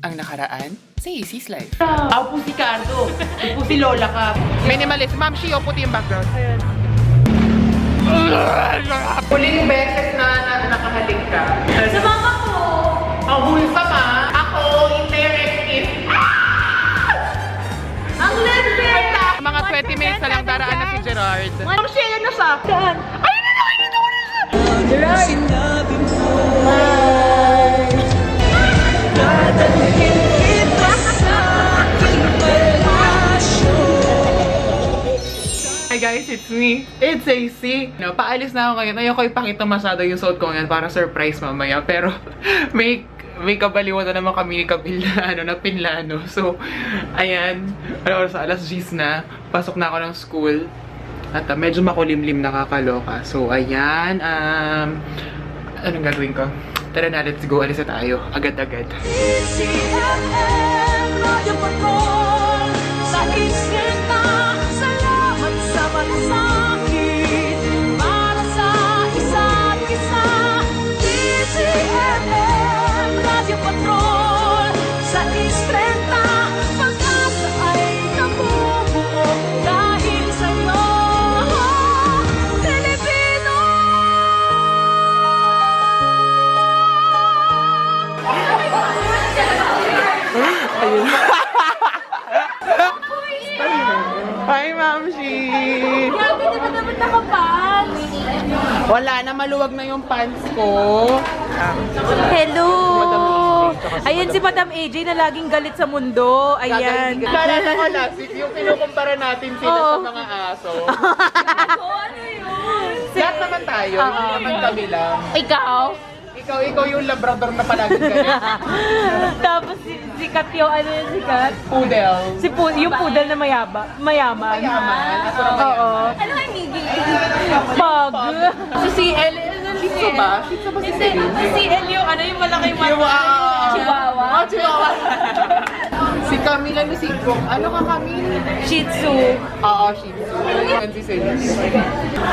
ang nakaraan sa Easy's life. Ako po si Cardo. Ako po si Lola ka. Minimalist. Ma'am, Shio, puti yung background. Ayan. Huling beses na nakahalik ka. Sa mama ko! Ang hulsam ah. Ako, indirect is... Ang lender! Mga 20 minutes na lang daraan na si Gerard. Ang siya na sa... Saan? Ayun na naman! Ayun na naman! Gerard! Hi guys, it's me. It's AC. No, paalis na ako ngayon. Ayoko ipakita masyado yung suot ko ngayon para surprise mamaya. Pero may kabaliwan na naman kami ni Kabil na, na pinlano. So, ayan. Sa alas 10 na. Pasok na ako ng school. At medyo makulimlim nakakaloka. So, ayan. Anong gagawin ko? Tara na, let's go. Alis na tayo. Agad-agad. CCFM Radio Patrol sa isip na salamat sa magsakit para sa isa't isa. CCFM Radio Patrol sa istrenta pag-asa ay nabubuo dahil sa'yo, Pilipino! Hi, Ma'am Shi! Grabe, di ba dapat nakapants? Wala na, maluwag na yung pants ko. Hello! Madam Ayun si Madam AJ na laging galit sa mundo. Ayan. Naalala ko last week, yung kinukumpara natin sila Oo. sa mga aso. Ano yun? Lahat naman tayo, hindi naman kami lang. Ikaw? Ikaw yung labrador na palaging galit. Tapos sikat yung ano yung sikat? Poodle. Yung poodle na mayaman. Mayaman. Aso na mayaman. Oo. Ano ang migi? Pag. Si CL, Shih Tzu ba? Shih Tzu ba si CL? Si El yung ano yung malaking mata. Chihuahua? Oh, Chihuahua. Si Camila Lucico. Ano ka, Camila? Shih Tzu. Oo, Shih Tzu. Yan si Celine.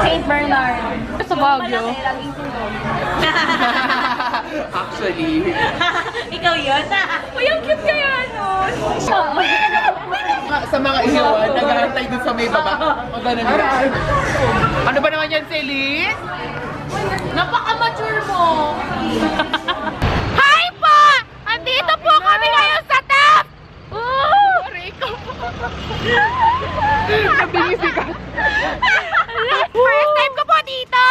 Saint Bernard. Sa Baguio. Laging tulog. Actually. Ikaw yun? Uy, ang cute kaya nun. Sa mga iyawan, nag-aantay dun sa may baba. O ganun yun. Ano ba naman yan, Celine? Napaka-mature mo. Hi po! Andito po kami ngayon sa TAP! Rico. Nabingisi ka. First time ko po dito!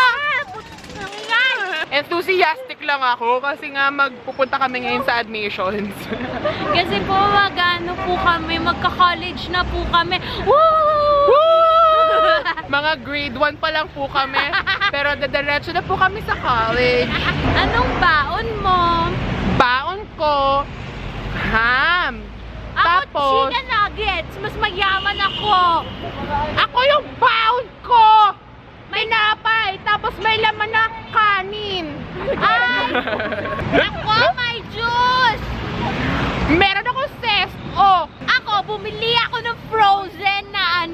Enthusiastic lang ako kasi nga magpupunta kami ngayon sa admissions. Kasi po magano po kami, magka-college na po kami. Woo! Mga grade 1 pa lang po kami. Pero dadiretso na po kami sa college. Anong baon mo? Baon ko, ham. Ako, Tapos, chicken nuggets. Mas mayaman ako. ako yung baon ko! Tinapay, tapos may laman na kanin. Ay! Ako, may juice! Meron akong sesto. Ako, bumili ako ng frozen na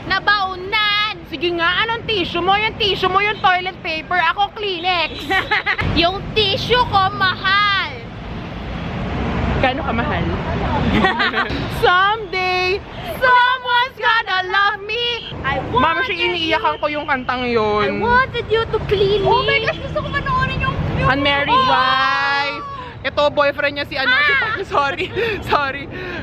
na baunan. Sige nga, anong tissue mo? Yung tissue mo, yung toilet paper. Ako, Kleenex. Yung tissue ko, mahal. Gano'n ka mahal? Someday, someone's gonna love me. Mama, siya iniiyakan ko yung kantang I yun. wanted you to clean me. Oh my gosh, gusto ko panoorin yung Unmarried wife. Ito, boyfriend niya si ano, sorry.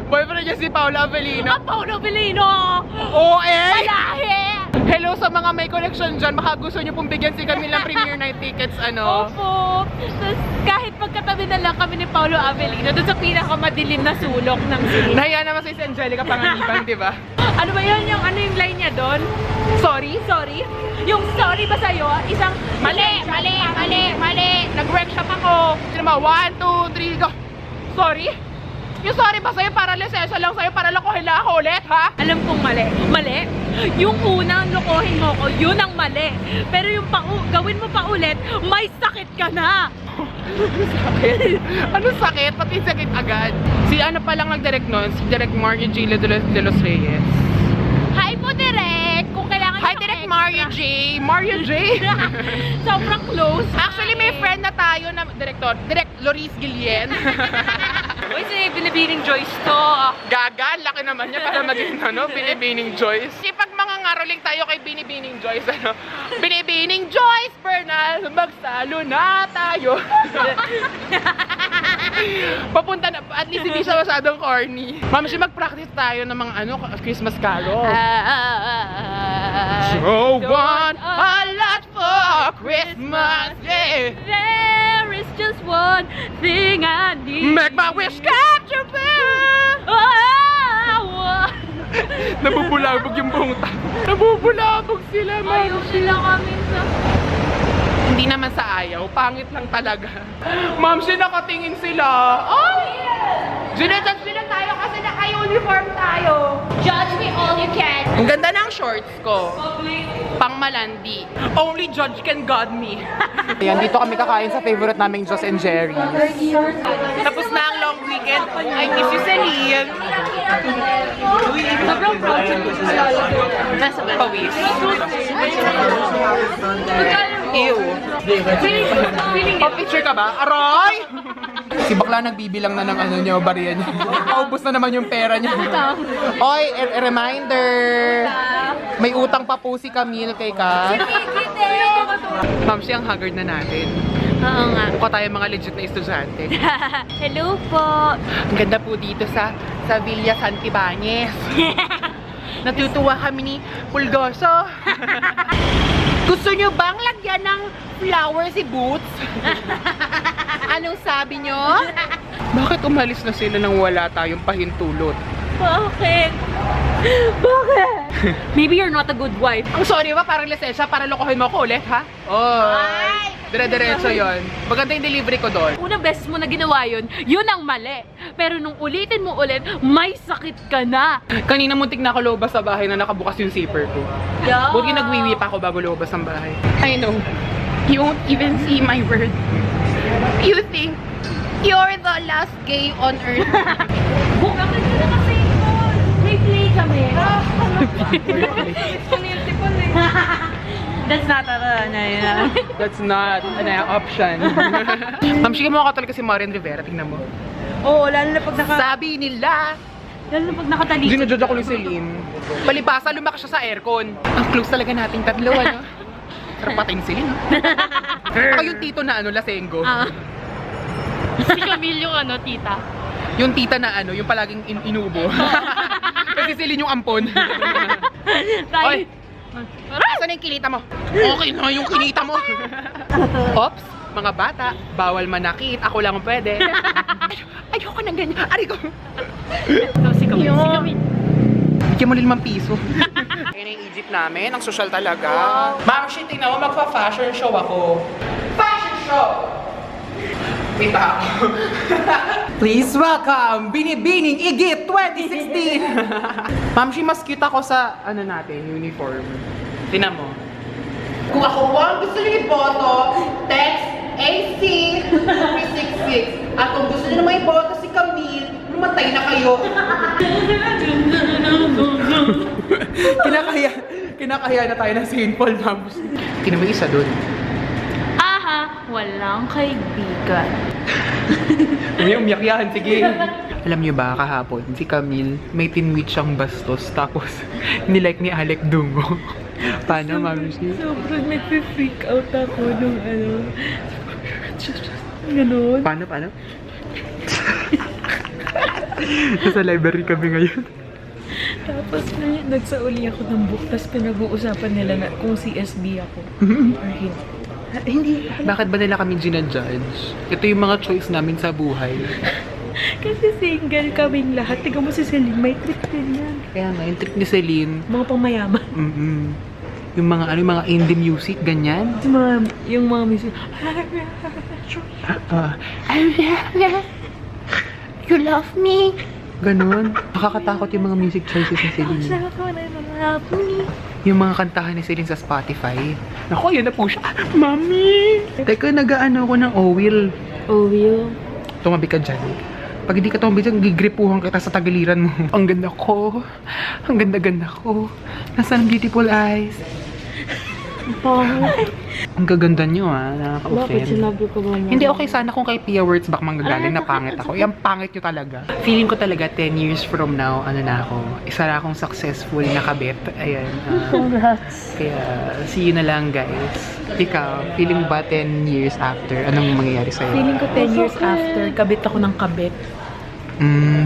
Boyfriend niya si Paolo Avellino. Paolo Villino. OA! Malahi. Hello sa mga may connection dyan. Baka gusto niyo pong bigyan si Camila premiere night tickets, ano? Opo. Tapos kahit pagkatabi na lang kami ni Paolo Avellino doon sa pinakamadilim na sulok ng city. Nahiya naman si Angelica Panganiban, di ba? Ano ba yun? Yung ano yung line niya doon? Sorry? Yung sorry ba sa'yo? Isang Mali! Nag-workshop ako. Sino ba? 1, 2, 3, go! Sorry? Yung sorry ba sa'yo para lisensya lang sa'yo para lokohin lang ako ulit, ha? alam kong mali. Mali? Yung unang lokohin mo ko, yun ang mali. Pero yung gawin mo pa ulit, may sakit ka na. Sakit? Ano sakit? Pati sakit agad. Si ano pa lang nag-direct nun? Si Direct Mario G. de los Reyes. Hi po, Direk. Kung kailangan Hi, nyo ng Direct extra. Mario J. Mario J. Sobrang close. Actually, may friend na tayo na director. Direct Loris Guillen. Uy, Binibining Joyce to. Gaga, laki naman niya para maging Binibining Joyce. Kasi pag mga ngaroling tayo kay Binibining Joyce, Binibining Joyce, Bernal, magsalo na tayo. Papunta na, at least hindi siya masyadong corny. Ma'am, mag-practice tayo ng mga Christmas carol. So want a lot for Christmas, yeah. There is just one thing I need. Make my wish come true. Nabubulabog yung buong tao. Nabubulabog sila, ma'am. Ayaw sila kami sa... Hindi naman sa ayaw, pangit lang talaga. Ma'am, nakatingin sila. Ay! Ginajudge sila tayo kasi naka-uniform tayo. Judge me all you can. Ang ganda ng shorts ko. Pang malandi. Only judge can God me. Ayan, dito kami kakain sa favorite naming Joss and Jerry. Tapos na ang long weekend. I miss you, Celine. Sobrang proud siya. Nasa pawis. Ew. Picture ka ba? Aroy! Si bakla nagbibilang na ng niya, bariya niya. Paubos na naman yung pera niya. Oy, reminder! May utang pa po si Camille kay Kat. Ma'am, siyang haggard na natin. Oo nga. Mukha tayo mga legit na estudyante. Hello po. Ang ganda po dito sa Villa Santibanez. Natutuwa kami ni Pulgoso. Gusto nyo bang lagyan ng flower si Boots? Anong sabi nyo? Bakit umalis na sila nang wala tayong pahintulot? Bakit? Bakit? Maybe you're not a good wife. Ang sorry ba, parang lisensya para lokohin mo ako ulit, ha? Oh. Ay! Dire-diretso yun. Maganda yung delivery ko doon. Unang beses mo na ginawa yun ang mali. Pero nung ulitin mo ulit, may sakit ka na. Kanina muntik na ako lobas sa bahay na nakabukas yung zipper ko. Yeah. Buti nagwiwi pa ako bago lobas ng bahay. I know. You won't even see my word. You think you're the last gay on earth. Buka ka na kasi yun. May play kami. That's not That's not an option. Ma'am, sige mo ako talaga si Marian Rivera. Tingnan mo. Oo, lalo na pag Sabi nila, nakatalikod. ginujudge ako ni Celine. Palibasa, lumaki siya sa aircon. Ang close talaga nating tatlo, ano? Sarap patayin si Celine. Ako yung tito na lasenggo. Si Camille yung tita. Yung tita na yung palaging inubo. Kasi Celine yung ampon. Oy! Saan yung kinita mo? Okay na yung kinita mo. Ops, mga bata, bawal manakit. Ako lang ang pwede. Ayoko na ganyan. Ari ko. Si Camille. Bigyan mo nila 5 piso. Ayun na yung Egypt namin. Ang social talaga. Ma'am, shit, tingnan mo, magpa-fashion show ako. Fashion show! Wait ako. Please welcome, Binibining Igit 2016! Ma'am, mas cute ako sa, natin, uniform. Tinan mo. Kung ako po ang gusto niyo iboto, text AC 366. At kung gusto niyo naman iboto si Camille, lumatay na kayo. Kinakaya na tayo ng St. Paul, ma'am. Tinan mo isa doon. Walang kaibigan. Umiyak yan, sige. Alam niyo ba, kahapon, si Camille, may tinweet siyang bastos, tapos nilike ni Alec Dungo. Paano, ma'am? Sobrang nag-freak out ako nung Ganon. Paano? Nasa library kami ngayon. Tapos nagsauli ako ng book, tapos pinag-uusapan nila na kung CSB ako. Or hindi. Bakit ba nila kami ginajudge? Ito yung mga choice namin sa buhay. Kasi single kaming lahat. Tingnan mo si Celine, may trip din yan. Kaya nga, yung trick ni Celine, Mga pangmayaman. yung mga indie music, ganyan. Yung mga music. You love me. Ganon. Nakakatakot yung mga music choices ni Celine. Love me. Yung mga kantahan ni Celine sa Spotify. Naku, yan na po siya. Mami! Teka, nag-ano ako ng Owil. Will. Tumabi ka dyan. Pag hindi ka tumabi dyan, gigripuhan kita sa tagiliran mo. Ang ganda ko. Ang ganda-ganda ko. Nasaan ang beautiful eyes? Pangit. Ang gaganda nyo Bakit nakaka-offend. sinabi ko ba mo? Hindi, okay sana kung kay Pia Words bak manggagaling na pangit ako. Yung pangit nyo talaga. Feeling ko talaga 10 years from now, ano na ako, isa na akong successful na kabit. Ayan. Congrats. Kaya, see you na lang guys. Ikaw, feeling ba 10 years after, anong mangyayari sa'yo? Feeling ko 10 years after, kabit ako ng kabit.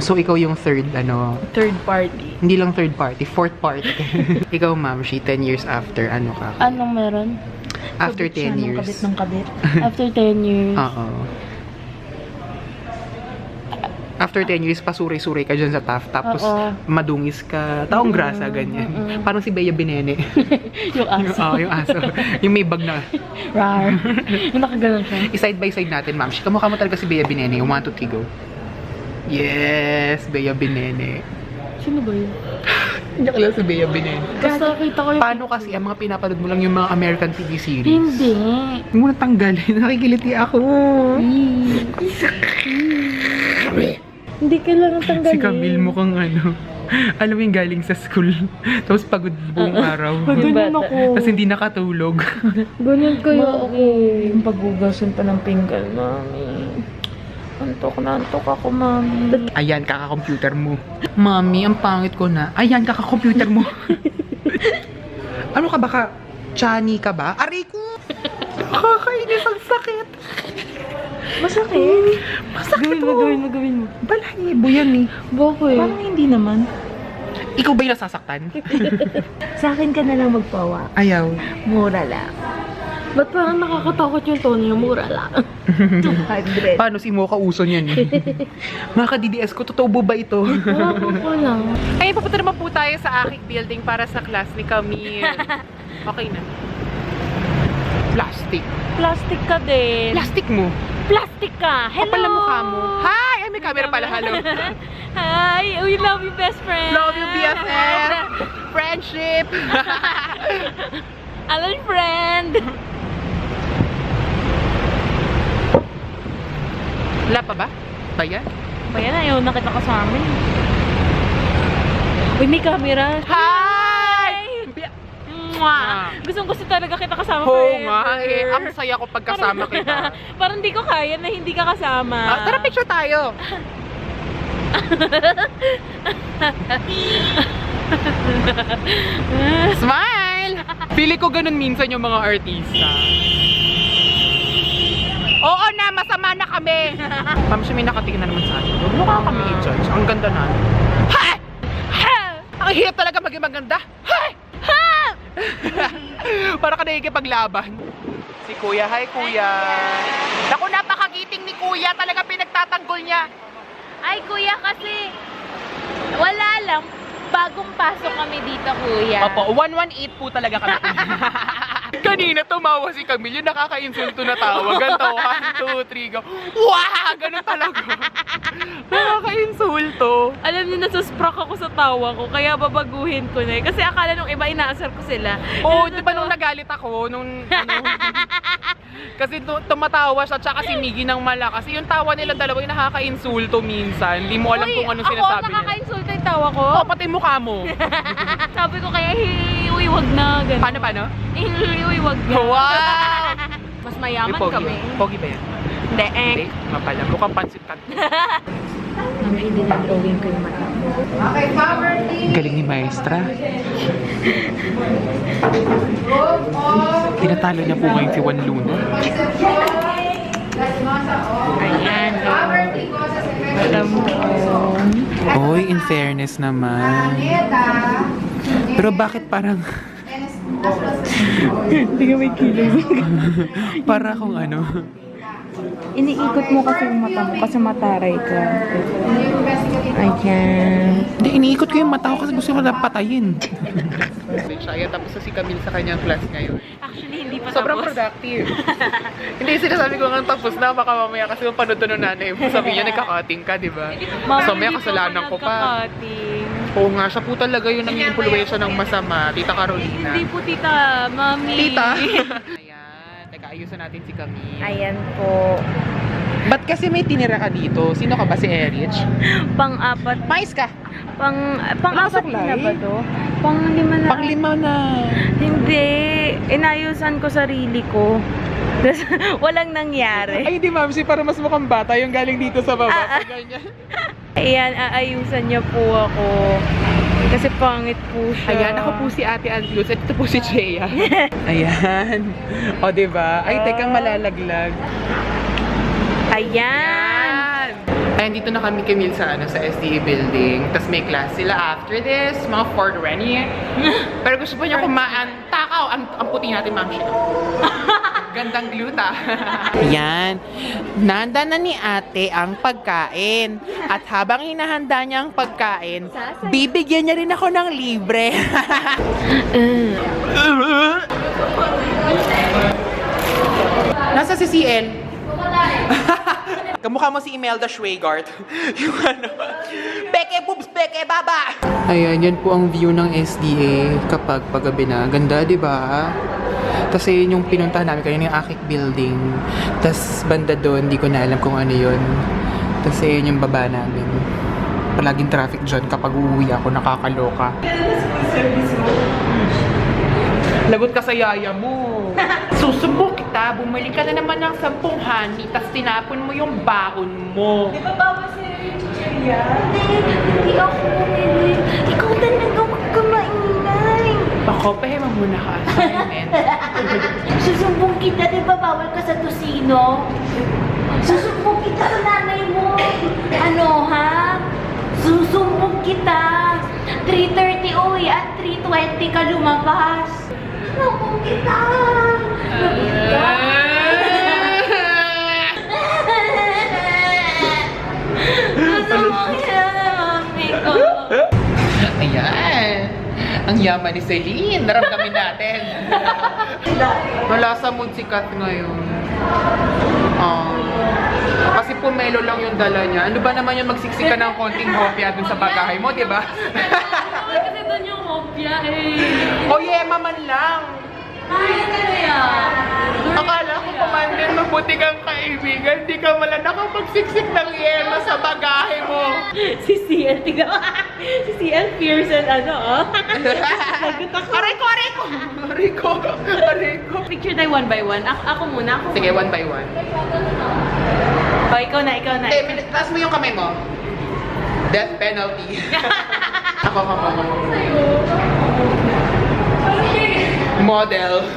So ikaw yung third, Third party. hindi lang third party, fourth party. Ikaw ma'am, she 10 years after, ano ka? Anong meron? After Kabit siya 10 ng years. kabit ng kabit. After 10 years. Oo. After 10 years, pasuray-suray ka dyan sa TAF, tapos Oo. madungis ka, taong grasa, ganyan. Parang si Bea Binene. Yung aso. Yung aso. Yung may bag na. Rar. Yung nakaganon siya. I-side by side natin, ma'am. Kamukha mo talaga si Bea Binene. Yung 1, 2, 3, go. Yes! Bea Binene. Sino ba yun? Hindi ka lang si Bea Binene. Basta nakita ko yung... Paano kasi, ang mga pinapanood mo lang yung mga American TV series? Hindi. Huwag mo na tanggalin. Nakikiliti ako. Hindi kailangan tanggalin. Si Camille mukhang alam mo yung galing sa school. Tapos pagod buong araw. Ganyan ako. Tapos hindi nakatulog. Ganyan kayo ako. Yung paghugasan pa ng pinggan, mami. Antok na antok ako, mami. Ayan, kaka-computer mo. Mami, ang pangit ko na. Ayan, kaka-computer mo. Ano ka baka? Chani ka ba? Aray ko! Kakainis, ang sakit. Masakit. Masakit Gawin mo. Balahibo yan eh. Bakit? Parang hindi naman. Ikaw ba yung nasasaktan? Sa akin ka na lang magpawa. Ayaw. Mura lang. Ba't parang nakakatakot yung tono yung mura lang? 200. Paano si Mocha uso niyan eh? Mga ka-DDS ko, totoo ba ito? Wako ko lang. Ay, papunta naman po tayo sa aking building para sa class ni Camille. Okay na. Plastic. Plastic ka din. Plastic mo? Plastic ka. Hello. Kapal na mukha mo. Hi! Ay, may camera pala. Hello. Hi. We love you, best friend. Love you, BFF. Friendship. Alan, friend. Wala pa ba? Ba yan? Bayan, ayaw na kita kasama. Uy, may camera. Hi! Mwah! Gustong-gusto talaga kita kasama Oo forever. nga eh. Ang saya ko pagkasama kita. Parang hindi ko kaya na hindi ka kasama. Tara, picture tayo. Smile! Pili ko ganun minsan yung mga artista. Oo na, masama na kami. Ma'am, siya may nakatingin na naman sa atin. Huwag mo kami i-judge. Ang ganda na. Ha! Ha! Ang hirap talaga maging maganda. Ha! Ha! Para ka nakikipaglaban. Si Kuya. Hi, Kuya. Naku, napakagiting ni Kuya. Talaga pinagtatanggol niya. Ay, kuya, kasi wala lang. Bagong pasok kami dito, kuya. Opo, 118 po talaga kami. Kanina tumawa si Camille, yung nakaka-insulto na tawa. Ganito, 1, 2, 3, go. Wow! Ganun talaga. Nakaka-insulto. Alam niyo, nasusprock ako sa tawa ko, kaya babaguhin ko na eh. Kasi akala nung iba, inaasar ko sila. Oo, di ba nung nagalit ako, kasi tumatawa siya, tsaka si Miggy ng malakas. Yung tawa nila dalawa yung nakaka-insulto minsan. Hindi mo alam kung anong sinasabi Ako, nila. nakaka-insulto yung tawa ko. Oo, pati mukha mo. Sabi ko kaya, uy, wag na. Ganun. Paano? Uy, wag na. Wow! Mas mayaman Pogi kami. ba? Pogi ba yan? Hindi, Hindi, mapala. Mukhang pansit ka. Mami, hindi na drawing ko yung mata. Galing ni Maestra. Tinatalo niya po ngayon si Juan Luna. Ayan. Alam mo. Oy, in fairness naman. Pero bakit parang... Hindi ka may kilos. para akong Iniikot mo kasi yung mata mo kasi mataray ka. Ayan. Hindi, iniikot ko yung mata ko kasi gusto ko na patayin. Siya, tapos na si Camille sa kanyang class ngayon. Actually, hindi pa Sobrang tapos. productive. Hindi, sinasabi ko nga tapos na, baka mamaya kasi mapanood na ng nanay mo. Sabi niya, nagka-cutting ka, di ba? Mami, So, may hindi kasalanan ko ako pa. nagka-cutting. Oo nga, siya po talaga yung nang-impluwensya ng masama. Tita Carolina. Hindi po, tita. Mami. Tita! Ayan, teka-ayusan natin si Camille. Ayan po. Ba't kasi may tinira ka dito? Sino ka ba, si Erich? Pang-apat. Mais ka! Pang-apat Masok na ba live? to? Pang-lima na. Pang-5 na. Hindi. Inayusan ko sarili ko. Tapos, walang nangyari. Ay, di ma'am, para mas mukhang bata yung galing dito sa baba. Ah, ah. Ganyan. Ayan, aayusan niya po ako. Kasi pangit po siya. Ayan, ako po si Ate Ann Luz at ito po si Chea. Ayan. O, diba? Ay, teka, malalaglag. Ayan. Ayan, dito na kami Camille sa SDA building. Tapos may class sila after this, mga 4:20. Pero gusto po niya kumaan. Takaw, ang puti natin, ma'am siya. Gandang gluta. Yan. Nahanda na ni ate ang pagkain. At habang hinahanda niya ang pagkain, bibigyan niya rin ako ng libre. Nasa si CL? Kamukha mo si Imelda Schweigart. Yung ano, Beke boobs, Beke baba! Ayan, yan po ang view ng SDA kapag paggabi na. Ganda, di ba? Tapos yun yung pinuntahan namin kanina yung Akik building. Tapos banda doon, hindi ko na alam kung ano yun. Tapos yun yung baba namin. Palaging traffic dyan kapag uuwi ako, nakakaloka. Lagot ka sa yaya mo. Susubok kita, bumili ka na naman ng 10 honey, tapos tinapon mo yung baon mo. Di ba bawal si Julia? Hindi ako bumili. Ikaw talaga magkamaingay. Bako, pahiman muna ka. Assignment. Susumbong kita, di ba bawal ka sa tusino? Susumbong kita sa nanay mo. Ano, ha? Susumbong kita. 3:30 uwi at 3:20 ka lumabas. Susumbong kita. Susumbong kita na mami ko. Ayan. Ang yaman ni Celine. Naramdamin natin. Wala sa mood si Kat ngayon. Kasi pumelo lang yung dala niya. Ano ba naman yung magsiksik ka ng konting hopya dun sa bagahe mo, di ba? Kasi doon yung hopya eh. O yema man lang. Ay, ano yan? Akala ko pa man din mabuti kang kaibigan. Di ka mala nakapagsiksik ng yema sa bagahe mo. Si CL, tignan mo. Si CL Pearson, ano, oh. Lagot ako. Aray ko, aray ko! Aray ko, aray ko. Picture tayo one by one. Ako muna. Sige, one by one. Oh, ikaw na. Taas mo yung kamay mo. Death penalty. Ako. Model.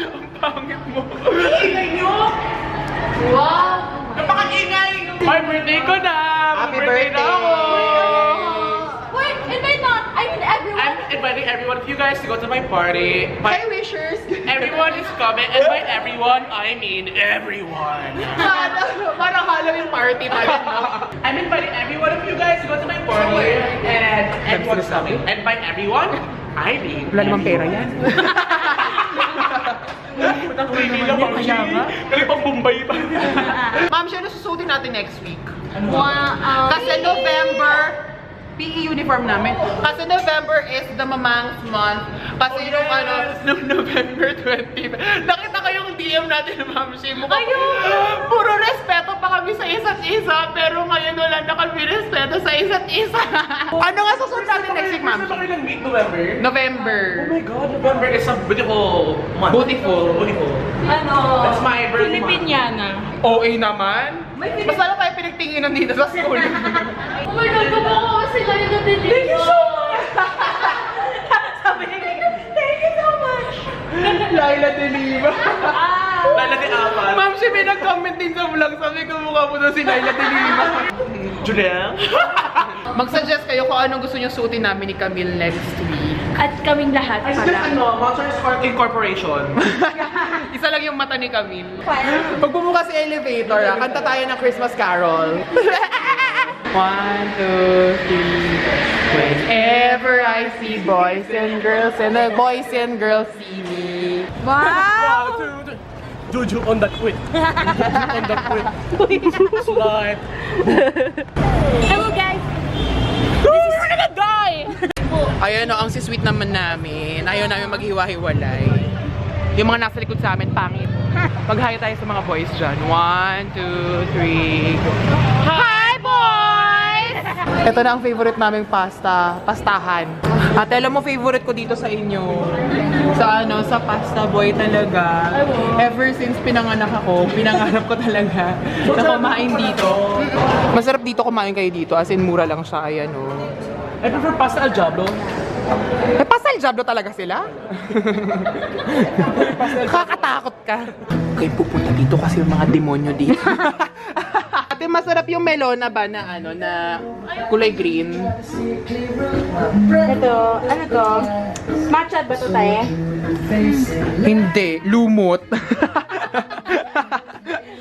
Ang pangit mo. Ingay nyo! Wow! Napaka-ingay! My birthday ko na! Happy birthday! na ako! Wait, invite not! I mean everyone! I'm inviting every one of you guys to go to my party. Hi, wishers! Everyone is coming, and by everyone, I mean everyone. Parang Halloween party pa rin, no? I'm inviting every one of you guys to go to my party, and everyone's coming. And by everyone, I mean wala namang pera yan. Hindi na pang kaya pang Bombay pa. Ma'am, siya nasusutin natin next week. Wow! Kasi November, PE uniform namin. Kasi November is the Mamang's month. Kasi yung nung November 20. Nakita ko yung DM natin ng Ma'am Shi. Puro respeto pa kami sa isa't isa. Pero ngayon wala na kami respeto sa isa't isa. Ano nga susunod natin next week, Ma'am Shi? Meet November? November. Oh my God, November is a beautiful month. Beautiful. Ano? That's my birthday month. Pilipinyana. OA naman. Mas lalo tayo pinagtinginan dito sa school. Oh my God, kumakawa sila yung nabili. Thank you so much! Sabi niya, thank you so much. Laila de Lima. Lala di Apat. Ma'am, siya may nag-comment din sa vlog. Sabi ko mukha mo daw si Laila de Lima. Julian? Mag-suggest kayo kung anong gusto niyo suotin namin ni Camille next week. At kaming lahat I suggest Monsters Heart Incorporation. Isa lang yung mata ni Camille. Pag bumuka si elevator, kanta tayo ng Christmas Carol. 1, 2, 3. Whenever I see boys and girls and the boys and girls see me. Wow! 1, 2, 3. Juju on the quit. Juju on the quit. Slide. Hello guys! We're gonna die! Ayun o, ang sweet naman namin. Ayaw namin maghiwa-hiwalay. Yung mga nasa likod sa amin, pangit. Mag-hi tayo sa mga boys dyan. 1, 2, 3, go. Hi, boys! Ito na ang favorite naming pasta. Pastahan. At alam mo, favorite ko dito sa inyo. Sa Pasta Boy talaga. Ever since pinanganak ako, pinangarap ko talaga na kumain dito. Masarap dito kumain kayo dito. As in, mura lang siya. Ayan, oh. I prefer pasta al diablo. Pasta al diablo talaga sila? Kakatakot ka. Kayo pupunta dito kasi yung mga demonyo dito. Ate, masarap yung melona ba na na kulay green? Ito, ano to? Matcha ba to tayo? Hindi, lumot.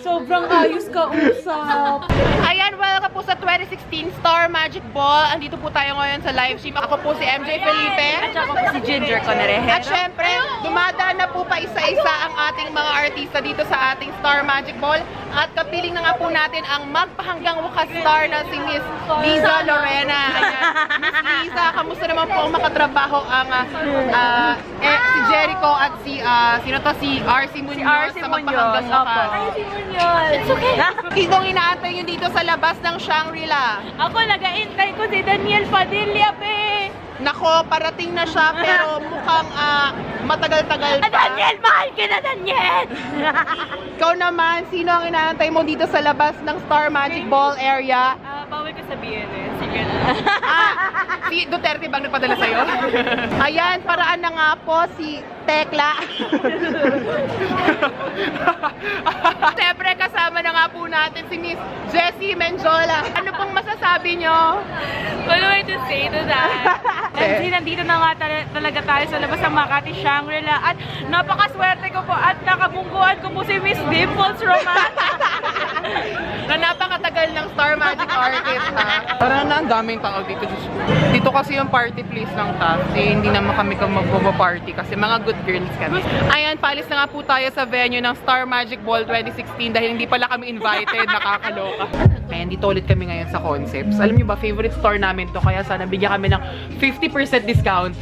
Sobrang ayos ka usap. Ayan, welcome po sa 2016 Star Magic Ball. Andito po tayo ngayon sa live stream. Ako po si MJ Felipe. At saka po si Ginger Conarejero. At syempre, dumadaan na po pa isa-isa ang ating mga artista dito sa ating Star Magic Ball. At kapiling na nga po natin ang magpahanggang wakas star na si Miss Liza Lorena. Ayan. Miss Liza, kamusta naman po ang makatrabaho ang si Jericho at si RC Munoz sa magpahanggang wakas. It's okay. Sinong inaantay nyo dito sa labas ng Shangri-La? Ako, nag-aintay ko si Daniel Padilla, pe. Nako, parating na siya pero mukhang matagal-tagal pa. Daniel, mahal ka na, Daniel! Ikaw naman, sino ang inaantay mo dito sa labas ng Star Magic Ball area? Bawal ka sabihin eh. Sige na. Si Duterte bang nagpadala sa'yo? Ayan, paraan na nga po si Tekla. Siyempre, kasama na nga po natin si Miss Jessie Menjola. Ano pong masasabi nyo? What do I to say to that? MG, nandito na nga talaga tayo sa labas ng Makati Shangri-La at napakaswerte ko po at nakabungguan ko po si Miss Dimples Roman. Na napakatagal ng Star Magic Artist, ha? Parang na ang daming tao dito. Dito kasi yung party place ng TAF. Hindi naman kami magpo-party kasi mga good girls kami. Ayan, palis na nga po tayo sa venue ng Star Magic Ball 2016 dahil hindi pala kami invited, nakakaloka. Ayan, dito ulit kami ngayon sa Concepts. Alam niyo ba, favorite store namin to, kaya sana bigyan kami ng 50% discount.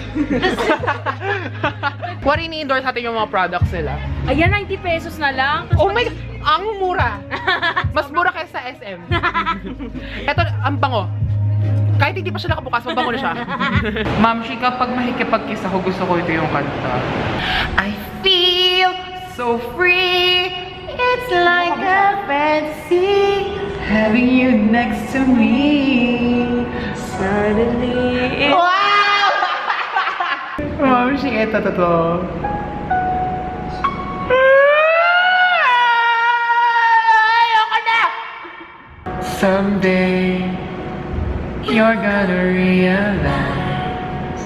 What ini-endorse natin yung mga products nila? Ayan, 90 pesos na lang. Oh my God! Ang mura! Mas mura kaysa SM. Eto, ang bango. Kahit hindi pa siya nakabukas, mabango na siya. Ma'am, kapag makikipag-kiss ako, gusto ko ito yung kanta. I feel so free. It's like a fantasy having you next to me. Suddenly, Wow! Ma'am, eto to. Ayoko na! Someday, you're gonna realize.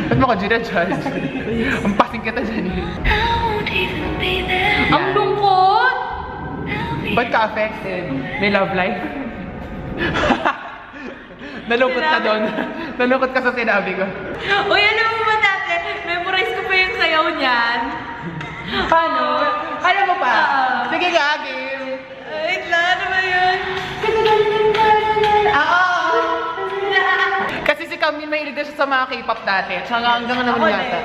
Ba't mo ka ginajudge? Ang pasing kita dyan eh. ang lungkot! Ba't ka affected? May love life? Nalungkot ka doon. Nalungkot ka sa sinabi ko. Uy, alam mo ba dati, memorize ko pa yung sayaw niyan. Paano? Alam mo pa? Sige nga, game. Wait lang, ano ba yun? Kasi si Camille may ilid siya sa mga K-pop dati. At saka hanggang naman yata.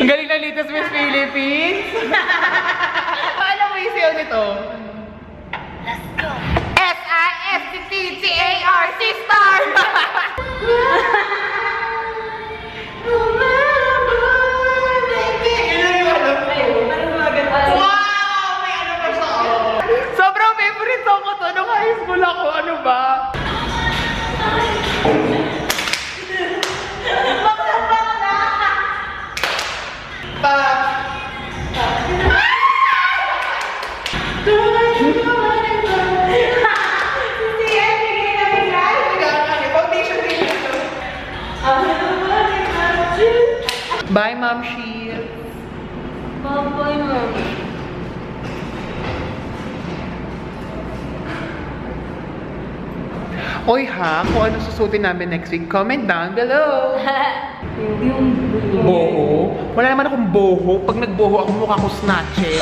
Ang galing na Litos Miss Philippines. Paano mo yung sayaw nito? S-I-S-T-T-A-R-C Star! Wow! May ano pa siya? Sobrang favorite song ko to nung high school ako. Ano ba? Bye, Ma'am Sheer. Bye-bye, Mom. Oy ha, kung ano susutin namin next week, comment down below. Yung Boho? Wala naman akong boho. Pag nagboho ako, mukha ko snatcher.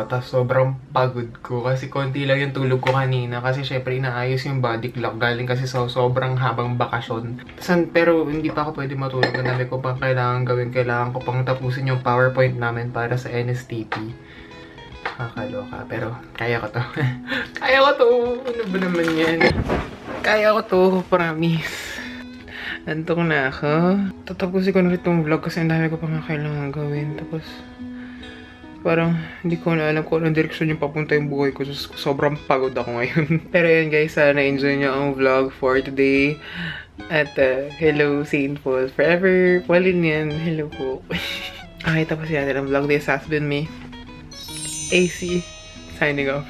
tapos sobrang pagod ko kasi konti lang yung tulog ko kanina kasi syempre inaayos yung body clock galing kasi sa sobrang habang bakasyon. Pero hindi pa ako pwede matulog. Ang dami ko pang kailangan gawin. Kailangan ko pang tapusin yung PowerPoint namin para sa NSTP. Kakaloka. Pero kaya ko to. Kaya ko to. Ano ba naman yan? Kaya ko to. Promise. Antok na ako. Tatapusin ko na rin itong vlog kasi ang dami ko pa nga kailangan gawin. Tapos, parang hindi ko na alam kung anong direksyon yung papunta yung buhay ko. Sobrang pagod ako ngayon. Pero yun guys, sana enjoy nyo ang vlog for today. At hello Saint Paul forever. Pauline yan. Hello po. Okay, tapos natin ang vlog. This has been me, AC, signing off.